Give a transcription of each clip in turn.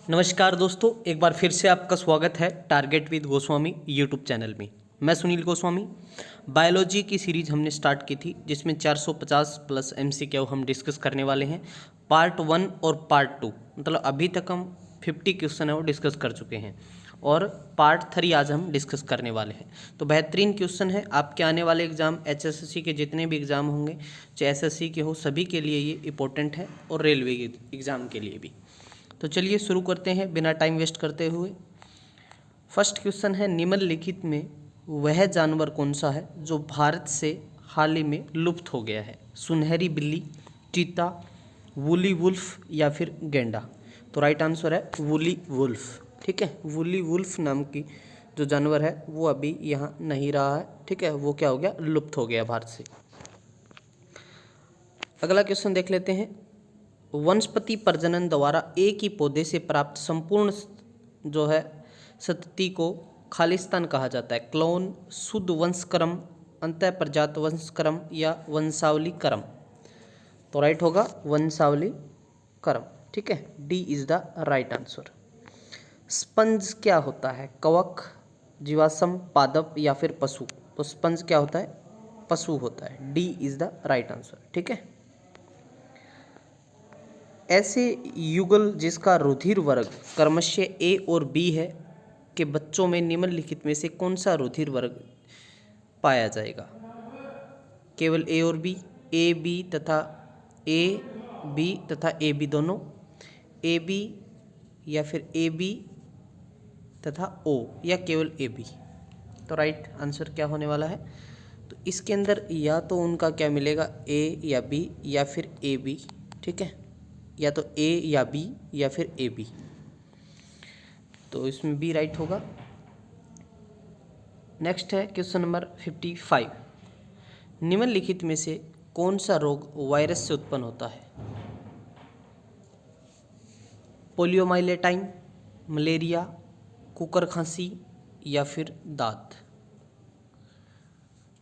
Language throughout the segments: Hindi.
नमस्कार दोस्तों, एक बार फिर से आपका स्वागत है target with Goswami YouTube channel में। मैं सुनील गोस्वामी। बायोलॉजी की सीरीज हमने स्टार्ट की थी जिसमें 450 प्लस एमसीक्यू हम डिस्कस करने वाले हैं। पार्ट 1 और पार्ट 2 मतलब अभी तक हम 50 क्वेश्चन है वो डिस्कस कर चुके हैं और पार्ट 3 आज हम डिस्कस करने वाले हैं। तो बेहतरीन क्वेश्चन है। आपके आने वाले एग्ज़ाम एचएसएससी के जितने भी एग्ज़ाम होंगे, चाहे एसएससी के हो, सभी के लिए ये इंपॉर्टेंट है और रेलवे एग्ज़ाम के लिए भी। तो चलिए शुरू करते हैं बिना टाइम वेस्ट करते हुए। फर्स्ट क्वेश्चन है, निम्नलिखित में वह जानवर कौन सा है जो भारत से हाल ही में लुप्त हो गया है? सुनहरी बिल्ली, चीता, वूली वुल्फ या फिर गेंडा? तो राइट आंसर है वूली वुल्फ। ठीक है, वूली वुल्फ नाम की जो जानवर है वो अभी यहाँ नहीं रहा है। ठीक है, वो क्या हो गया, लुप्त हो गया भारत से। अगला क्वेश्चन देख लेते हैं। वनस्पति प्रजनन द्वारा एक ही पौधे से प्राप्त संपूर्ण जो है संतति को खालिस्तान कहा जाता है? क्लोन, शुद्ध वंशक्रम, अंतः प्रजात वंशक्रम या वंशावली क्रम? तो राइट होगा वंशावली क्रम। ठीक है, D is the right answer. Sponge क्या होता है? कवक, जीवाश्म, पादप या फिर पशु? तो स्पंज क्या होता है? पशु होता है। D is the right answer. ठीक है, ऐसे युगल जिसका रुधिर वर्ग क्रमशः ए और बी है के बच्चों में निम्नलिखित में से कौन सा रुधिर वर्ग पाया जाएगा? केवल ए और बी, ए बी तथा ए बी दोनों, ए बी या फिर ए बी तथा ओ, या केवल ए बी? तो राइट आंसर क्या होने वाला है? तो इसके अंदर या तो उनका क्या मिलेगा, ए या बी या फिर ए बी। ठीक है, या तो ए या बी या फिर ए बी। तो इसमें बी राइट होगा। नेक्स्ट है क्वेश्चन नंबर 55। निम्नलिखित में से कौन सा रोग वायरस से उत्पन्न होता है? पोलियोमाइलेटाइन, मलेरिया, कुकर खांसी या फिर दांत?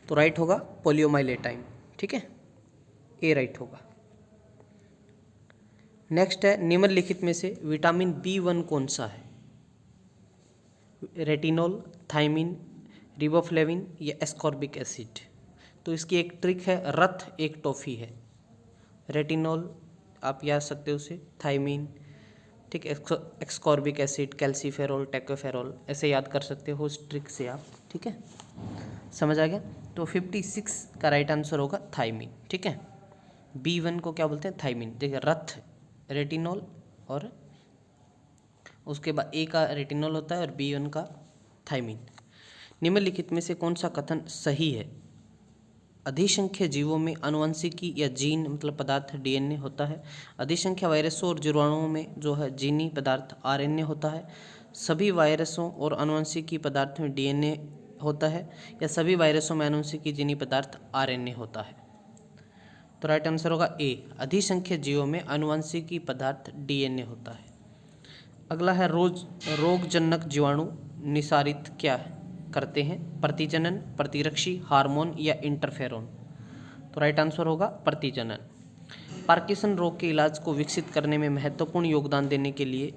तो राइट होगा पोलियोमाइलेटाइन। ठीक है, ए राइट होगा। नेक्स्ट है, निम्नलिखित में से विटामिन B1 कौन सा है? रेटिनॉल, थायमिन, रिबोफ्लेविन या एस्कॉर्बिक एसिड? तो इसकी एक ट्रिक है, रथ एक टॉफ़ी है। रेटिनॉल आप याद सकते हो उसे, थायमिन, ठीक, एस्कॉर्बिक एसिड, कैल्सीफेरॉल, टेकोफेरॉल, ऐसे याद कर सकते हो उस ट्रिक से आप। ठीक है, समझ आ गया? तो 56 का राइट आंसर होगा थायमिन। ठीक है, B1 को क्या बोलते हैं? थायमिन। देखिए, रथ रेटिनॉल और उसके बाद ए का रेटिनॉल होता है और B1 का थायमिन। निम्नलिखित में से कौन सा कथन सही है? अधिसंख्य जीवों में आनुवंशिकी या जीन मतलब पदार्थ DNA होता है। अधिसंख्य वायरसों और जीवाणुओं में जो है जीनी पदार्थ RNA होता है। सभी वायरसों और आनुवंशिकी पदार्थ में DNA होता है, या सभी वायरसों में आनुवंशिकी जीनी पदार्थ RNA होता है? तो राइट आंसर होगा ए, अधिसंख्य जीवों में आनुवंशिकी पदार्थ DNA होता है। अगला है, रोगजनक जीवाणु निसारित क्या करते हैं? प्रतिजनन, प्रतिरक्षी, हार्मोन या इंटरफेरोन? तो राइट आंसर होगा प्रतिजनन। पार्किंसन रोग के इलाज को विकसित करने में महत्वपूर्ण योगदान देने के लिए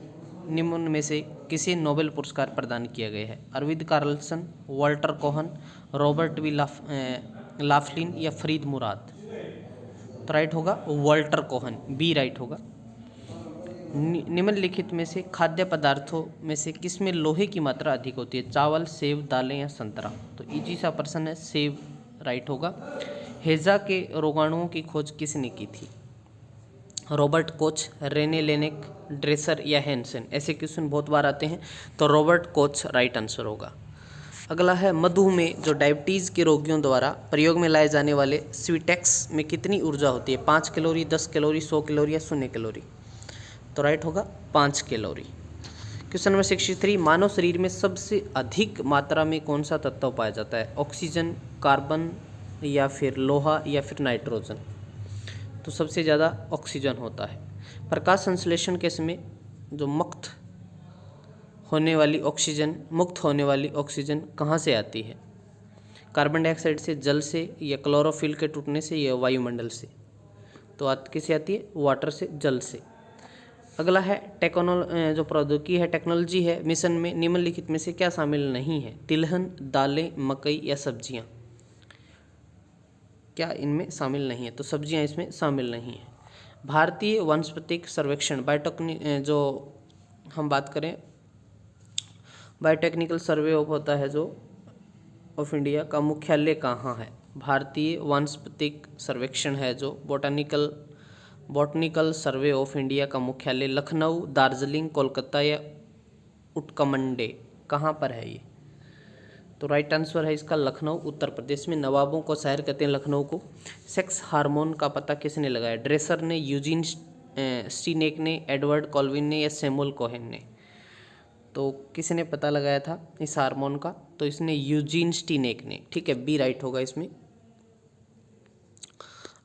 निम्न में से किसे नोबेल पुरस्कार प्रदान किया गया है? Arvid Carlsson, Walter Kohn, Robert V Laughlin या फरीद मुराद? तो राइट होगा वाल्टर कोहन, बी राइट होगा। निम्नलिखित में से खाद्य पदार्थों में से किसमें लोहे की मात्रा अधिक होती है? चावल, सेब, दालें या संतरा? तो इजी सा प्रश्न है, सेब राइट होगा। हेजा के रोगाणुओं की खोज किसने की थी? Robert Koch, Rene Laennec, Dresser या हैंसन? ऐसे क्वेश्चन बहुत बार आते हैं, तो रॉबर्ट कोच राइट आंसर होगा। अगला है, मधुमेह जो डायबिटीज़ के रोगियों द्वारा प्रयोग में लाए जाने वाले स्वीटेक्स में कितनी ऊर्जा होती है? 5 कैलोरी, 10 कैलोरी, 100 कैलोरी या 0 कैलोरी? तो राइट होगा 5 कैलोरी। क्वेश्चन नंबर 63, मानव शरीर में सबसे अधिक मात्रा में कौन सा तत्व पाया जाता है? ऑक्सीजन, कार्बन या फिर लोहा या फिर नाइट्रोजन? तो सबसे ज़्यादा ऑक्सीजन होता है। प्रकाश संश्लेषण के समय जो मुक्त होने वाली ऑक्सीजन कहाँ से आती है? कार्बन डाइऑक्साइड से, जल से, या क्लोरोफिल के टूटने से, या वायुमंडल से? तो किससे आती है? वाटर से, जल से। अगला है जो प्रौद्योगिकी है, टेक्नोलॉजी है, मिशन में निम्नलिखित में से क्या शामिल नहीं है? तिलहन, दालें, मकई या सब्जियां? क्या इनमें शामिल नहीं है? तो सब्जियां इसमें शामिल नहीं है। भारतीय वनस्पतिक सर्वेक्षण जो हम बात करें बायोटेक्निकल सर्वे ऑफ होता है जो ऑफ इंडिया का मुख्यालय कहाँ है? भारतीय वनस्पतिक सर्वेक्षण है जो बॉटनिकल सर्वे ऑफ इंडिया का मुख्यालय लखनऊ, दार्जिलिंग, कोलकाता या उटकमंडे, कहाँ पर है ये? तो राइट आंसर है इसका लखनऊ, उत्तर प्रदेश में। नवाबों को शहर कहते हैं लखनऊ को। सेक्स हार्मोन का पता किसने लगाया? ड्रेसर ने, यूजीन स्टीनेक ने, एडवर्ड कॉल्विन ने या सैमुअल कोहेन ने? तो किसने पता लगाया था इस हार्मोन का? तो इसने यूजीन स्टीनेक ने। ठीक है, बी राइट होगा इसमें।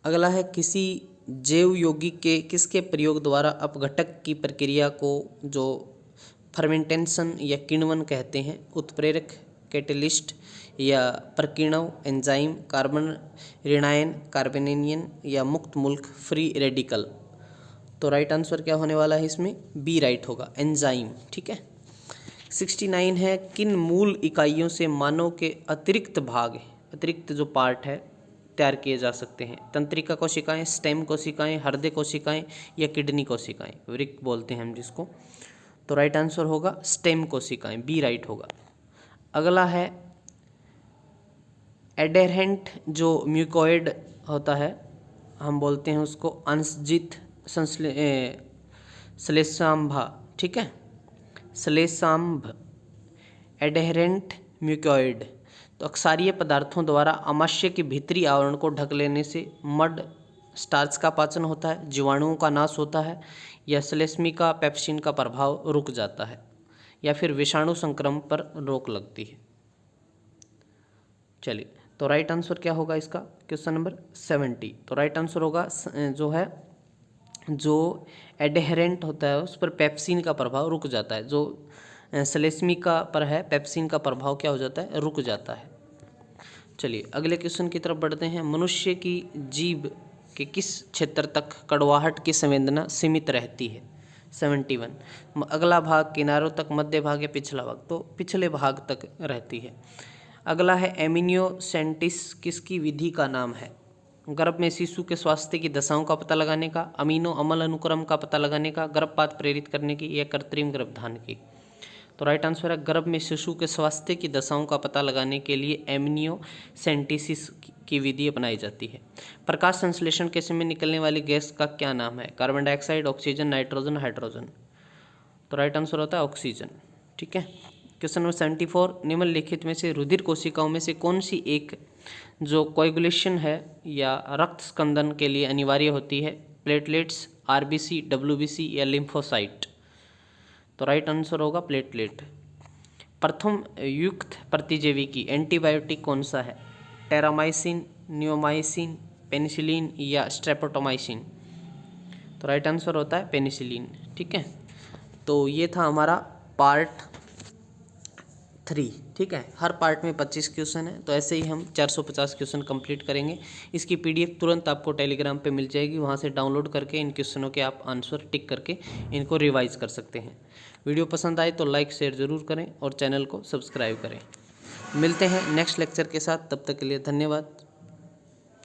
अगला है किसी जैव यौगिक के किसके प्रयोग द्वारा अपघटक की प्रक्रिया को जो फर्मेंटेशन या किण्वन कहते हैं, उत्प्रेरक, कैटेलिस्ट या प्रकीर्णव, एंजाइम, कार्बन ऋणायन, कार्बेनियन या मुक्त मुल्क फ्री रेडिकल? तो राइट आंसर क्या होने वाला है इसमें? बी राइट होगा, एंजाइम। ठीक है। 69 है किन मूल इकाइयों से मानव के अतिरिक्त जो पार्ट है तैयार किए जा सकते हैं? तंत्रिका कोशिकाएं, स्टेम कोशिकाएं, हृदय कोशिकाएं या किडनी कोशिकाएं, वृक्क बोलते हैं हम जिसको। तो राइट आंसर होगा स्टेम कोशिकाएं, बी राइट होगा। अगला है एडेरेंट जो म्यूकोइड होता है, हम बोलते हैं उसको अंशजित श्लेष्माभ। ठीक है, श्लेष्माभ, एडेरेंट म्यूकोइड। तो अक्षारीय पदार्थों द्वारा आमाशय के भीतरी आवरण को ढक लेने से मड स्टार्च का पाचन होता है, जीवाणुओं का नाश होता है, या श्लेष्मिका पेप्सिन का प्रभाव रुक जाता है, या फिर विषाणु संक्रमण पर रोक लगती है। चलिए, तो राइट आंसर क्या होगा इसका? Question number 70। तो राइट आंसर होगा जो एडेरेंट होता है उस पर पेप्सिन का प्रभाव रुक जाता है। जो श्लेष्मिका पर है पेप्सिन का प्रभाव क्या हो जाता है? रुक जाता है। चलिए अगले क्वेश्चन की तरफ बढ़ते हैं। मनुष्य की जीभ के किस क्षेत्र तक कड़वाहट की संवेदना सीमित रहती है? 71। अगला भाग, किनारों तक, मध्य भाग या पिछला भाग? तो पिछले भाग तक रहती है। अगला है एमिनियोसेंटिस किसकी विधि का नाम है? गर्भ में शिशु के स्वास्थ्य की दशाओं का पता लगाने का, अमीनो अम्ल अनुक्रम का पता लगाने का, गर्भपात प्रेरित करने की या कृत्रिम गर्भधान की? तो राइट आंसर है गर्भ में शिशु के स्वास्थ्य की दशाओं का पता लगाने के लिए एमिनियोसेंटिसिस की विधि अपनाई जाती है। प्रकाश संश्लेषण के समय निकलने वाली गैस का क्या नाम है? Carbon dioxide, oxygen, nitrogen, hydrogen? तो राइट आंसर होता है ऑक्सीजन। ठीक है। Question number 74। निम्नलिखित में से रुधिर कोशिकाओं में से कौन सी एक जो कोएगुलेशन है या रक्त स्कंदन के लिए अनिवार्य होती है? प्लेटलेट्स, आरबीसी, डब्ल्यूबीसी या लिम्फोसाइट? तो राइट आंसर होगा प्लेटलेट। प्रथम युक्त प्रतिजैविकी एंटीबायोटिक कौन सा है? टेरामाइसिन, नियोमाइसिन, पेनिसिलिन या स्ट्रेप्टोमाइसिन? तो राइट आंसर होता है पेनिसिलिन। ठीक है, तो ये था हमारा पार्ट 3। ठीक है, हर पार्ट में 25 क्वेश्चन है, तो ऐसे ही हम 450 क्वेश्चन कंप्लीट करेंगे। इसकी पीडीएफ तुरंत आपको टेलीग्राम पे मिल जाएगी, वहाँ से डाउनलोड करके इन क्वेश्चनों के आप आंसर टिक करके इनको रिवाइज कर सकते हैं। वीडियो पसंद आए तो लाइक शेयर ज़रूर करें और चैनल को सब्सक्राइब करें। मिलते हैं नेक्स्ट लेक्चर के साथ, तब तक के लिए धन्यवाद।